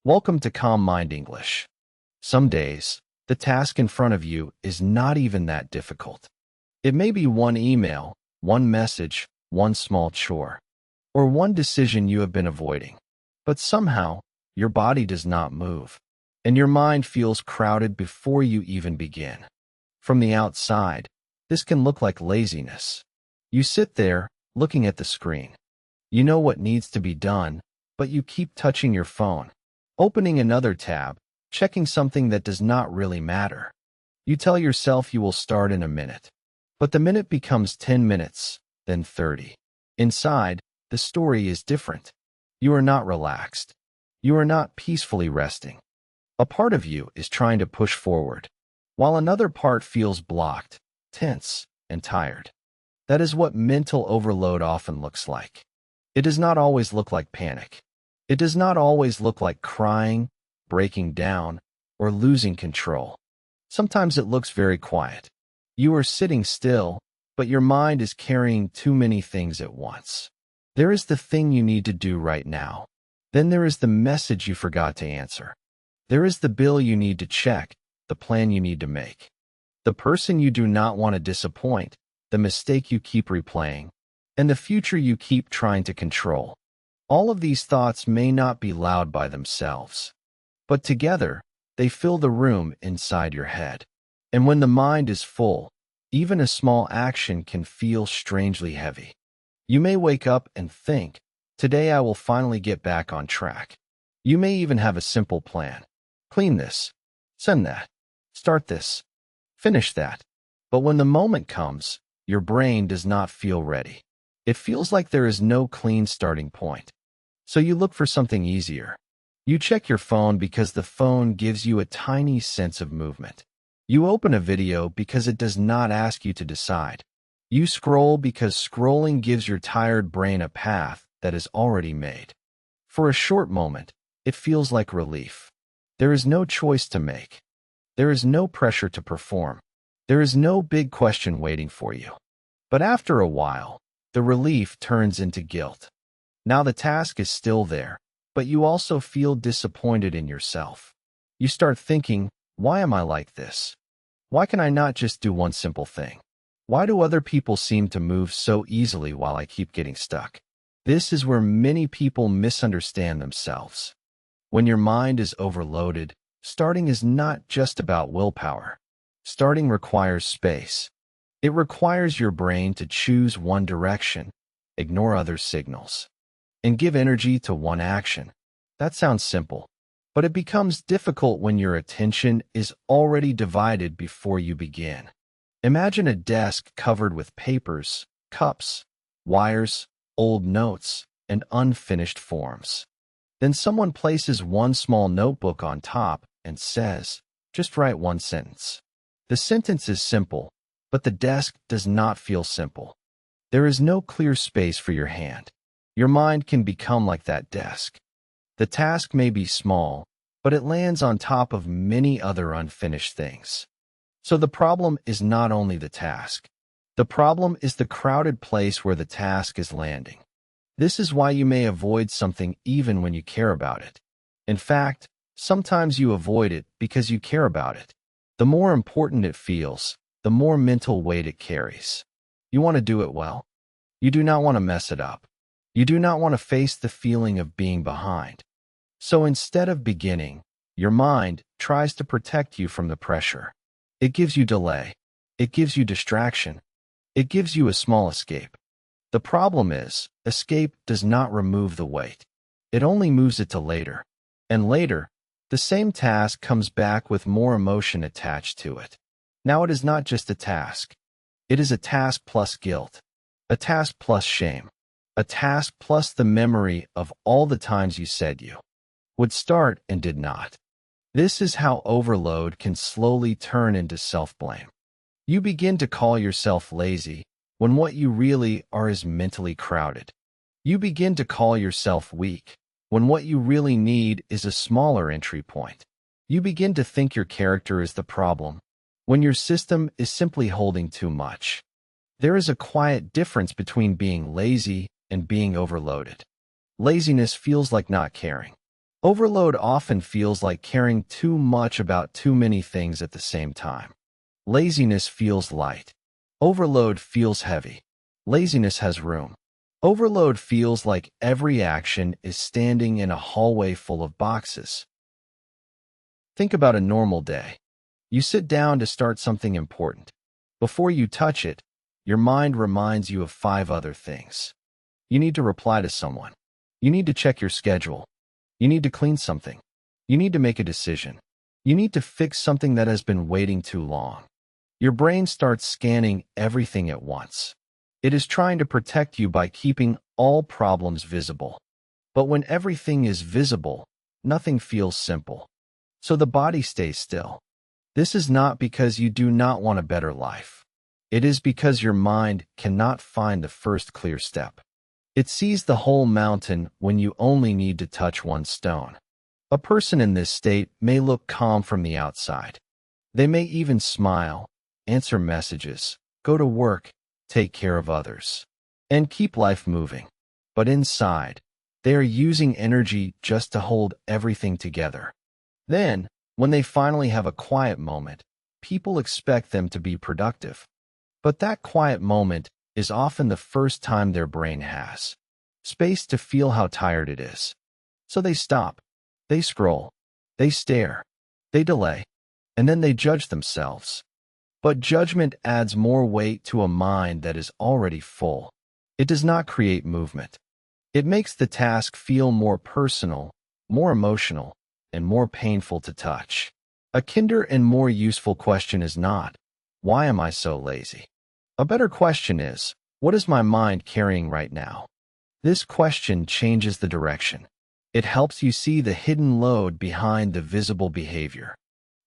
Welcome to Calm Mind English. Some days, the task in front of you is not even that difficult. It may be one email, one message, one small chore, or one decision you have been avoiding. But somehow, your body does not move, and your mind feels crowded before you even begin. From the outside, this can look like laziness. You sit there, looking at the screen. You know what needs to be done, but you keep touching your phone, opening another tab, checking something that does not really matter. You tell yourself you will start in a minute, but the minute becomes 10 minutes, then 30. Inside, the story is different. You are not relaxed. You are not peacefully resting. A part of you is trying to push forward, while another part feels blocked, tense, and tired. That is what mental overload often looks like. It does not always look like panic. It does not always look like crying, breaking down, or losing control. Sometimes it looks very quiet. You are sitting still, but your mind is carrying too many things at once. There is the thing you need to do right now. Then there is the message you forgot to answer. There is the bill you need to check, the plan you need to make, the person you do not want to disappoint, the mistake you keep replaying, and the future you keep trying to control. All of these thoughts may not be loud by themselves, but together, they fill the room inside your head. And when the mind is full, even a small action can feel strangely heavy. You may wake up and think, today I will finally get back on track. You may even have a simple plan. Clean this, send that, start this, finish that. But when the moment comes, your brain does not feel ready. It feels like there is no clean starting point. So you look for something easier. You check your phone because the phone gives you a tiny sense of movement. You open a video because it does not ask you to decide. You scroll because scrolling gives your tired brain a path that is already made. For a short moment, it feels like relief. There is no choice to make. There is no pressure to perform. There is no big question waiting for you. But after a while, the relief turns into guilt. Now the task is still there, but you also feel disappointed in yourself. You start thinking, why am I like this? Why can I not just do one simple thing? Why do other people seem to move so easily while I keep getting stuck? This is where many people misunderstand themselves. When your mind is overloaded, starting is not just about willpower. Starting requires space. It requires your brain to choose one direction, ignore other signals, and give energy to one action. That sounds simple, but it becomes difficult when your attention is already divided before you begin. Imagine a desk covered with papers, cups, wires, old notes, and unfinished forms. Then someone places one small notebook on top and says, just write one sentence. The sentence is simple, but the desk does not feel simple. There is no clear space for your hand. Your mind can become like that desk. The task may be small, but it lands on top of many other unfinished things. So the problem is not only the task. The problem is the crowded place where the task is landing. This is why you may avoid something even when you care about it. In fact, sometimes you avoid it because you care about it. The more important it feels, the more mental weight it carries. You want to do it well. You do not want to mess it up. You do not want to face the feeling of being behind. So instead of beginning, your mind tries to protect you from the pressure. It gives you delay. It gives you distraction. It gives you a small escape. The problem is, escape does not remove the weight. It only moves it to later. And later, the same task comes back with more emotion attached to it. Now it is not just a task. It is a task plus guilt. A task plus shame. A task plus the memory of all the times you said you would start and did not. This is how overload can slowly turn into self-blame. You begin to call yourself lazy when what you really are is mentally crowded. You begin to call yourself weak when what you really need is a smaller entry point. You begin to think your character is the problem when your system is simply holding too much. There is a quiet difference between being lazy and being overloaded. Laziness feels like not caring. Overload often feels like caring too much about too many things at the same time. Laziness feels light. Overload feels heavy. Laziness has room. Overload feels like every action is standing in a hallway full of boxes. Think about a normal day. You sit down to start something important. Before you touch it, your mind reminds you of 5 other things. You need to reply to someone. You need to check your schedule. You need to clean something. You need to make a decision. You need to fix something that has been waiting too long. Your brain starts scanning everything at once. It is trying to protect you by keeping all problems visible. But when everything is visible, nothing feels simple. So the body stays still. This is not because you do not want a better life. It is because your mind cannot find the first clear step. It sees the whole mountain when you only need to touch one stone. A person in this state may look calm from the outside. They may even smile, answer messages, go to work, take care of others, and keep life moving. But inside, they are using energy just to hold everything together. Then, when they finally have a quiet moment, people expect them to be productive. But that quiet moment is often the first time their brain has space to feel how tired it is. So they stop, they scroll, they stare, they delay, and then they judge themselves. But judgment adds more weight to a mind that is already full. It does not create movement. It makes the task feel more personal, more emotional, and more painful to touch. A kinder and more useful question is not, why am I so lazy? A better question is, what is my mind carrying right now? This question changes the direction. It helps you see the hidden load behind the visible behavior.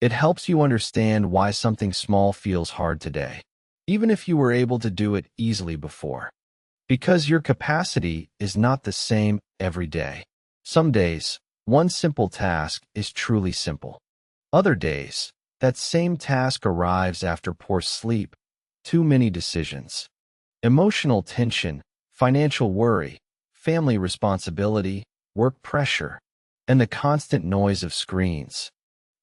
It helps you understand why something small feels hard today, even if you were able to do it easily before. Because your capacity is not the same every day. Some days, one simple task is truly simple. Other days, that same task arrives after poor sleep, too many decisions, emotional tension, financial worry, family responsibility, work pressure, and the constant noise of screens.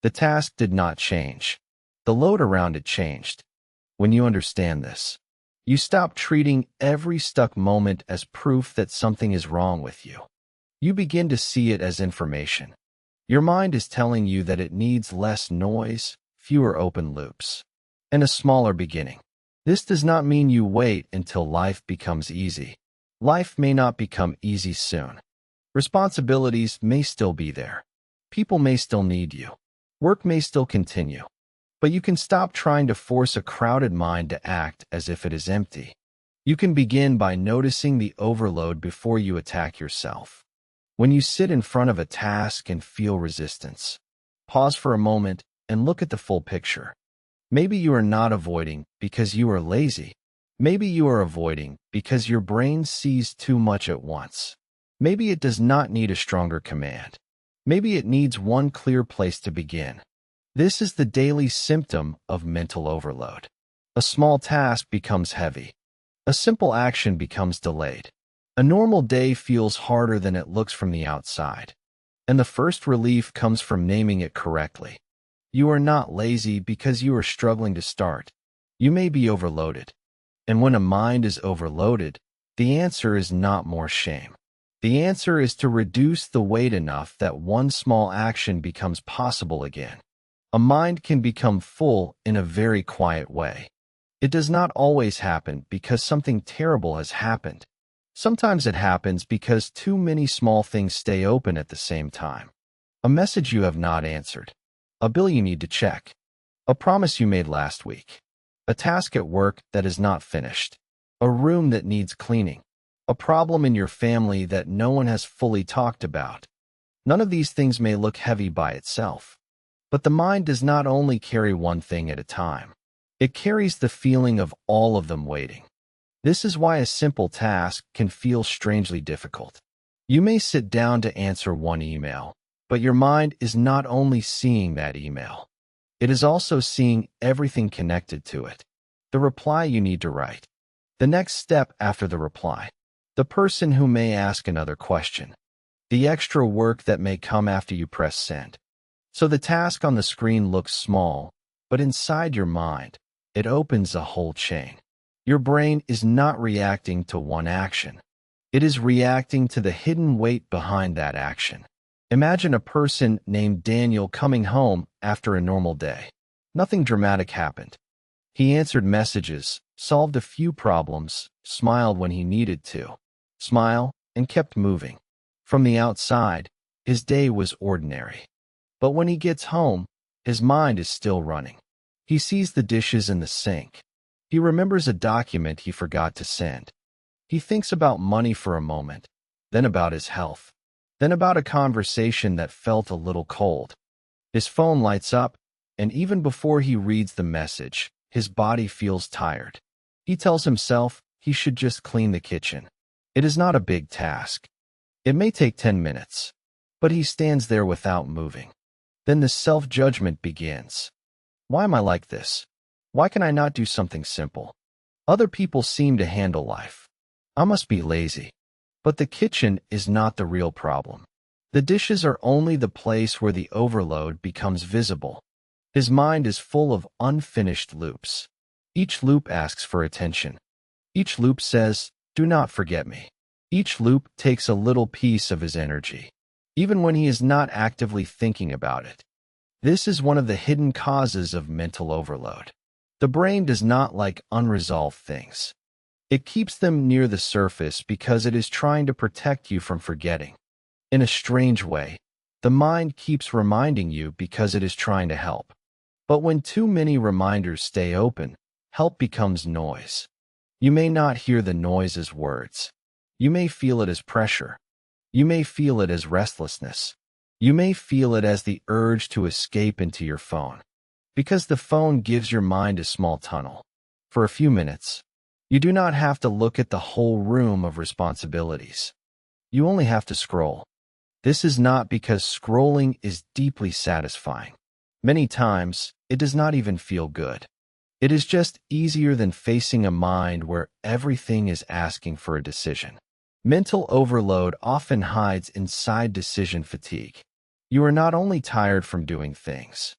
The task did not change. The load around it changed. When you understand this, you stop treating every stuck moment as proof that something is wrong with you. You begin to see it as information. Your mind is telling you that it needs less noise, fewer open loops, and a smaller beginning. This does not mean you wait until life becomes easy. Life may not become easy soon. Responsibilities may still be there. People may still need you. Work may still continue. But you can stop trying to force a crowded mind to act as if it is empty. You can begin by noticing the overload before you attack yourself. When you sit in front of a task and feel resistance, pause for a moment and look at the full picture. Maybe you are not avoiding because you are lazy. Maybe you are avoiding because your brain sees too much at once. Maybe it does not need a stronger command. Maybe it needs one clear place to begin. This is the daily symptom of mental overload. A small task becomes heavy. A simple action becomes delayed. A normal day feels harder than it looks from the outside. And the first relief comes from naming it correctly. You are not lazy because you are struggling to start. You may be overloaded. And when a mind is overloaded, the answer is not more shame. The answer is to reduce the weight enough that one small action becomes possible again. A mind can become full in a very quiet way. It does not always happen because something terrible has happened. Sometimes it happens because too many small things stay open at the same time. A message you have not answered. A bill you need to check. A promise you made last week. A task at work that is not finished. A room that needs cleaning. A problem in your family that no one has fully talked about. None of these things may look heavy by itself. But the mind does not only carry one thing at a time. It carries the feeling of all of them waiting. This is why a simple task can feel strangely difficult. You may sit down to answer one email, but your mind is not only seeing that email. It is also seeing everything connected to it. The reply you need to write. The next step after the reply. The person who may ask another question. the extra work that may come after you press send. So the task on the screen looks small, but inside your mind, it opens a whole chain. Your brain is not reacting to one action. It is reacting to the hidden weight behind that action. Imagine a person named Daniel coming home after a normal day. Nothing dramatic happened. He answered messages, solved a few problems, smiled when he needed to smile, and kept moving. From the outside, his day was ordinary. But when he gets home, his mind is still running. He sees the dishes in the sink. He remembers a document he forgot to send. He thinks about money for a moment, then about his health, then about a conversation that felt a little cold. His phone lights up, and even before he reads the message, his body feels tired. He tells himself he should just clean the kitchen. It is not a big task. It may take 10 minutes, but he stands there without moving. Then the self-judgment begins. Why am I like this? Why can I not do something simple? Other people seem to handle life. I must be lazy. But the kitchen is not the real problem. The dishes are only the place where the overload becomes visible. His mind is full of unfinished loops. Each loop asks for attention. Each loop says, "Do not forget me." Each loop takes a little piece of his energy, even when he is not actively thinking about it. This is one of the hidden causes of mental overload. The brain does not like unresolved things. It keeps them near the surface because it is trying to protect you from forgetting. In a strange way, the mind keeps reminding you because it is trying to help. But when too many reminders stay open, help becomes noise. You may not hear the noise as words. You may feel it as pressure. You may feel it as restlessness. You may feel it as the urge to escape into your phone. Because the phone gives your mind a small tunnel. For a few minutes, you do not have to look at the whole room of responsibilities. You only have to scroll. This is not because scrolling is deeply satisfying. Many times, it does not even feel good. It is just easier than facing a mind where everything is asking for a decision. Mental overload often hides inside decision fatigue. You are not only tired from doing things.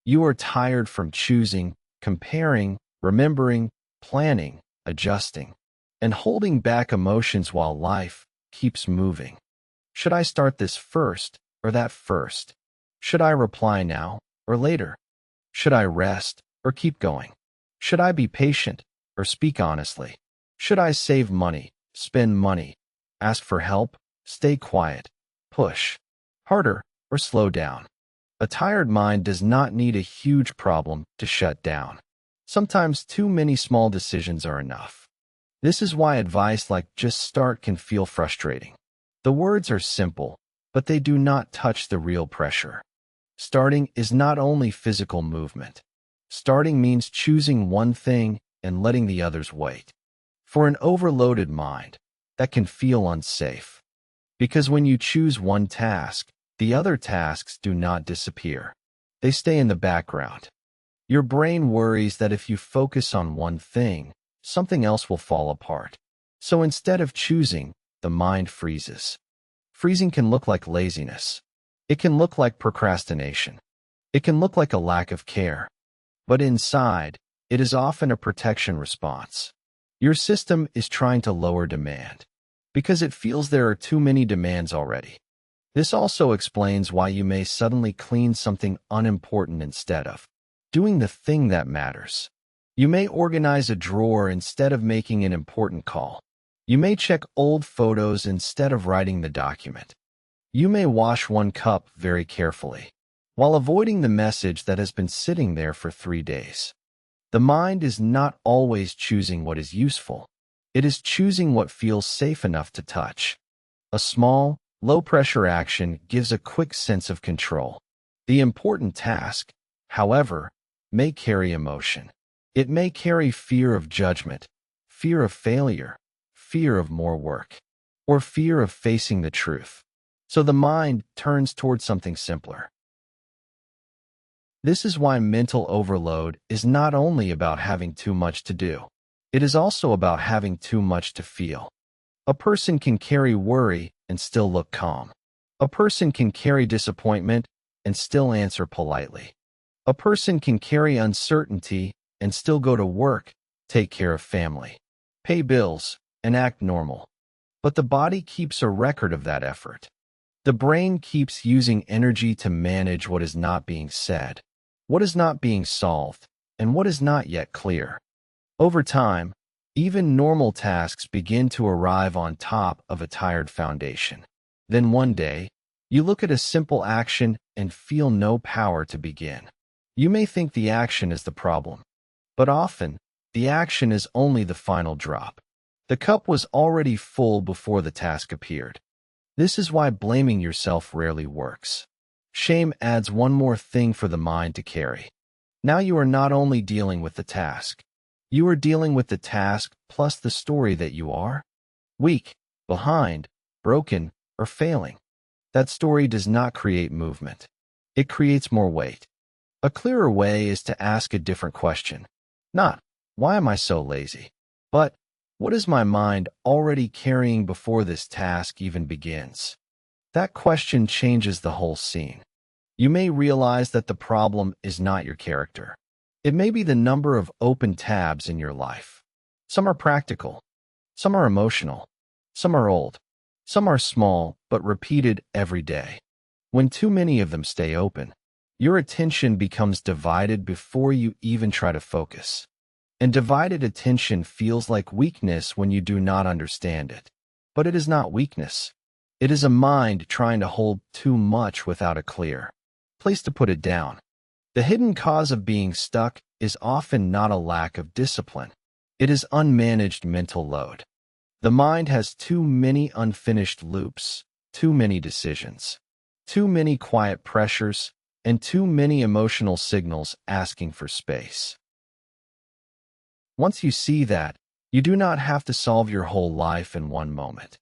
You are tired from choosing, comparing, remembering, planning, adjusting, and holding back emotions while life keeps moving. Should I start this first or that first? Should I reply now or later? Should I rest or keep going? Should I be patient or speak honestly? Should I save money, spend money, ask for help, stay quiet, push harder, or slow down? A tired mind does not need a huge problem to shut down. Sometimes too many small decisions are enough. This is why advice like "just start" can feel frustrating. The words are simple, but they do not touch the real pressure. Starting is not only physical movement. Starting means choosing one thing and letting the others wait. For an overloaded mind, that can feel unsafe. Because when you choose one task, the other tasks do not disappear. They stay in the background. Your brain worries that if you focus on one thing, something else will fall apart. So instead of choosing, the mind freezes. Freezing can look like laziness. It can look like procrastination. It can look like a lack of care. But inside, it is often a protection response. Your system is trying to lower demand because it feels there are too many demands already. This also explains why you may suddenly clean something unimportant instead of doing the thing that matters. You may organize a drawer instead of making an important call. You may check old photos instead of writing the document. You may wash one cup very carefully, while avoiding the message that has been sitting there for 3 days. The mind is not always choosing what is useful. It is choosing what feels safe enough to touch. A small, low-pressure action gives a quick sense of control. The important task, however, may carry emotion. It may carry fear of judgment, fear of failure, fear of more work, or fear of facing the truth. So the mind turns towards something simpler. This is why mental overload is not only about having too much to do. It is also about having too much to feel. A person can carry worry and still look calm. A person can carry disappointment and still answer politely. A person can carry uncertainty and still go to work, take care of family, pay bills, and act normal. But the body keeps a record of that effort. The brain keeps using energy to manage what is not being said, what is not being solved, and what is not yet clear. Over time, even normal tasks begin to arrive on top of a tired foundation. Then one day, you look at a simple action and feel no power to begin. You may think the action is the problem, but often, the action is only the final drop. The cup was already full before the task appeared. This is why blaming yourself rarely works. Shame adds one more thing for the mind to carry. Now you are not only dealing with the task, you are dealing with the task plus the story that you are weak, behind, broken, or failing. That story does not create movement. It creates more weight. A clearer way is to ask a different question. Not, why am I so lazy? But, what is my mind already carrying before this task even begins? That question changes the whole scene. You may realize that the problem is not your character. It may be the number of open tabs in your life. Some are practical. Some are emotional. Some are old. Some are small, but repeated every day. When too many of them stay open, your attention becomes divided before you even try to focus. And divided attention feels like weakness when you do not understand it. But it is not weakness. It is a mind trying to hold too much without a clear place to put it down. The hidden cause of being stuck is often not a lack of discipline. It is unmanaged mental load. The mind has too many unfinished loops, too many decisions, too many quiet pressures, and too many emotional signals asking for space. Once you see that, you do not have to solve your whole life in one moment.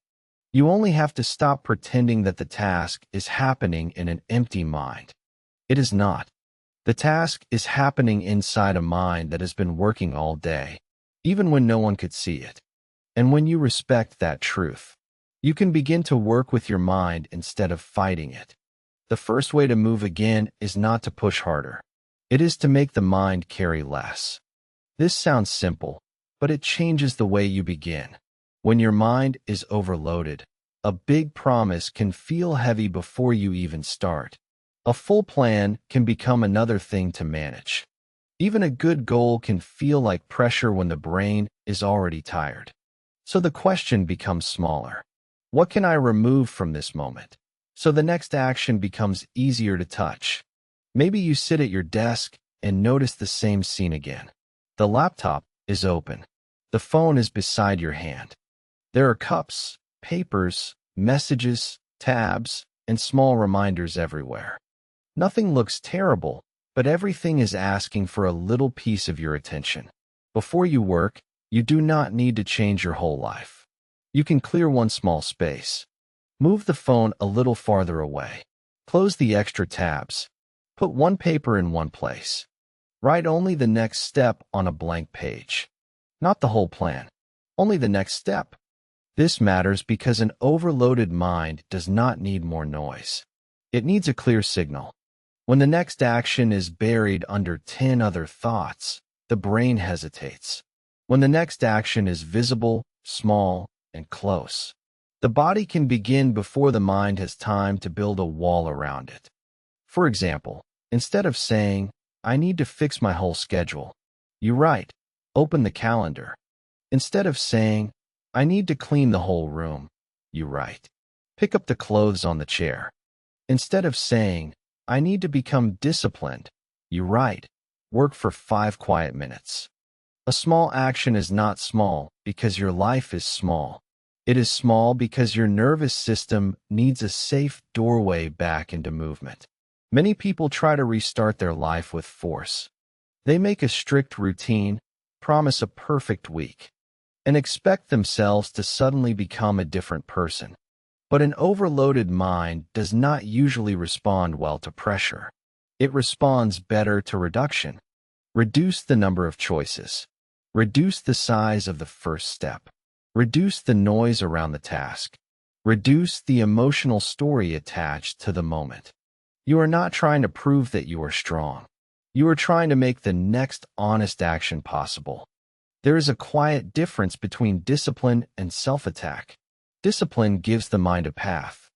You only have to stop pretending that the task is happening in an empty mind. It is not. The task is happening inside a mind that has been working all day, even when no one could see it. And when you respect that truth, you can begin to work with your mind instead of fighting it. The first way to move again is not to push harder. It is to make the mind carry less. This sounds simple, but it changes the way you begin. When your mind is overloaded, a big promise can feel heavy before you even start. A full plan can become another thing to manage. Even a good goal can feel like pressure when the brain is already tired. So the question becomes smaller. What can I remove from this moment? So the next action becomes easier to touch. Maybe you sit at your desk and notice the same scene again. The laptop is open. The phone is beside your hand. There are cups, papers, messages, tabs, and small reminders everywhere. Nothing looks terrible, but everything is asking for a little piece of your attention. Before you work, you do not need to change your whole life. You can clear one small space. Move the phone a little farther away. Close the extra tabs. Put one paper in one place. Write only the next step on a blank page. Not the whole plan, only the next step. This matters because an overloaded mind does not need more noise. It needs a clear signal. When the next action is buried under 10 other thoughts, the brain hesitates. When the next action is visible, small, and close, the body can begin before the mind has time to build a wall around it. For example, instead of saying, I need to fix my whole schedule, you write, open the calendar. Instead of saying, I need to clean the whole room, you write, pick up the clothes on the chair. Instead of saying, I need to become disciplined, you write, work for 5 quiet minutes. A small action is not small because your life is small. It is small because your nervous system needs a safe doorway back into movement. Many people try to restart their life with force. They make a strict routine, promise a perfect week, and expect themselves to suddenly become a different person. But an overloaded mind does not usually respond well to pressure. It responds better to reduction. Reduce the number of choices. Reduce the size of the first step. Reduce the noise around the task. Reduce the emotional story attached to the moment. You are not trying to prove that you are strong. You are trying to make the next honest action possible. There is a quiet difference between discipline and self-attack. Discipline gives the mind a path.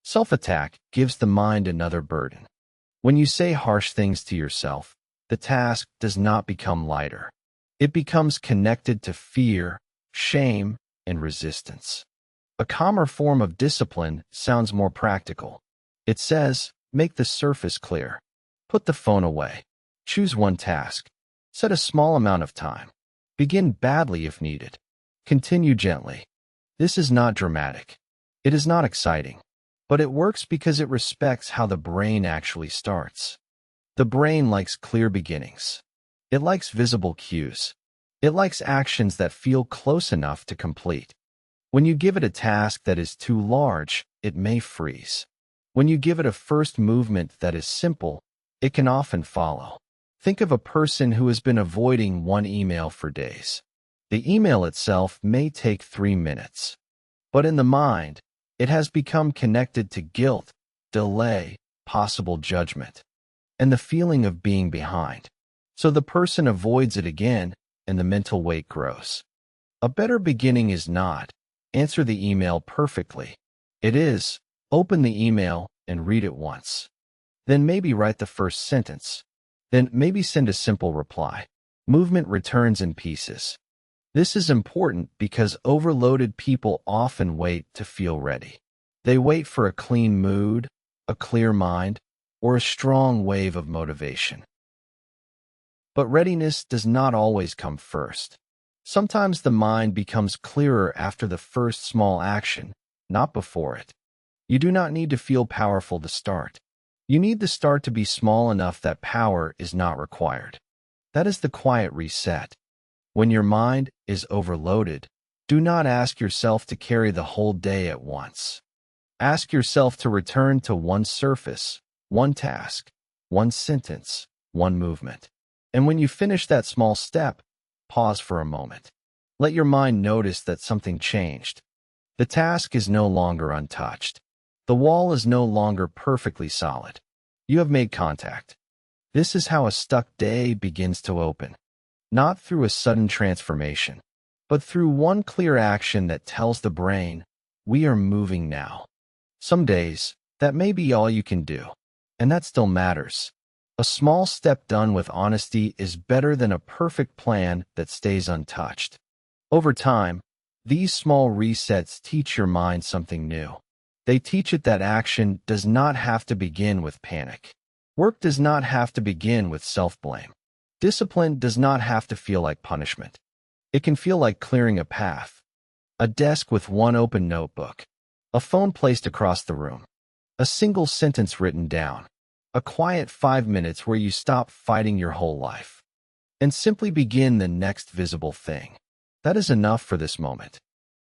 Self-attack gives the mind another burden. When you say harsh things to yourself, the task does not become lighter. It becomes connected to fear, shame, and resistance. A calmer form of discipline sounds more practical. It says, make the surface clear. Put the phone away. Choose one task. Set a small amount of time. Begin badly if needed. Continue gently. This is not dramatic. It is not exciting. But it works because it respects how the brain actually starts. The brain likes clear beginnings. It likes visible cues. It likes actions that feel close enough to complete. When you give it a task that is too large, it may freeze. When you give it a first movement that is simple, it can often follow. Think of a person who has been avoiding one email for days. The email itself may take 3 minutes. But in the mind, it has become connected to guilt, delay, possible judgment, and the feeling of being behind. So the person avoids it again, and the mental weight grows. A better beginning is not, answer the email perfectly. It is, open the email and read it once. Then maybe write the first sentence. Then maybe send a simple reply. Movement returns in pieces. This is important because overloaded people often wait to feel ready. They wait for a clean mood, a clear mind, or a strong wave of motivation. But readiness does not always come first. Sometimes the mind becomes clearer after the first small action, not before it. You do not need to feel powerful to start. You need the start to be small enough that power is not required. That is the quiet reset. When your mind is overloaded, do not ask yourself to carry the whole day at once. Ask yourself to return to one surface, one task, one sentence, one movement. And when you finish that small step, pause for a moment. Let your mind notice that something changed. The task is no longer untouched. The wall is no longer perfectly solid. You have made contact. This is how a stuck day begins to open. Not through a sudden transformation, but through one clear action that tells the brain, we are moving now. Some days, that may be all you can do, and that still matters. A small step done with honesty is better than a perfect plan that stays untouched. Over time, these small resets teach your mind something new. They teach it that action does not have to begin with panic. Work does not have to begin with self-blame. Discipline does not have to feel like punishment. It can feel like clearing a path. A desk with one open notebook. A phone placed across the room. A single sentence written down. A quiet 5 minutes where you stop fighting your whole life. And simply begin the next visible thing. That is enough for this moment.